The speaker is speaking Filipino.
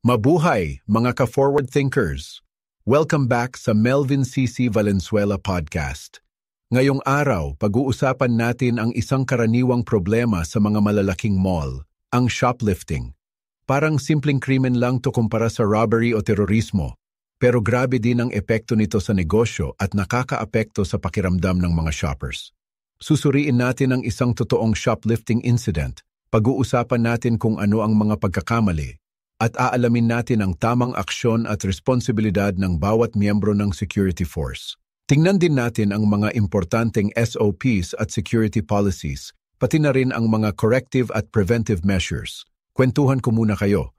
Mabuhay, mga ka-forward thinkers! Welcome back sa Melvin C.C. Valenzuela Podcast. Ngayong araw, pag-uusapan natin ang isang karaniwang problema sa mga malalaking mall, ang shoplifting. Parang simpleng krimen lang to kumpara sa robbery o terorismo, pero grabe din ang epekto nito sa negosyo at nakakaapekto sa pakiramdam ng mga shoppers. Susuriin natin ang isang totoong shoplifting incident, pag-uusapan natin kung ano ang mga pagkakamali, at aalamin natin ang tamang aksyon at responsibilidad ng bawat miyembro ng security force. Tingnan din natin ang mga importanteng SOPs at security policies, pati na rin ang mga corrective at preventive measures. Kwentuhan ko muna kayo.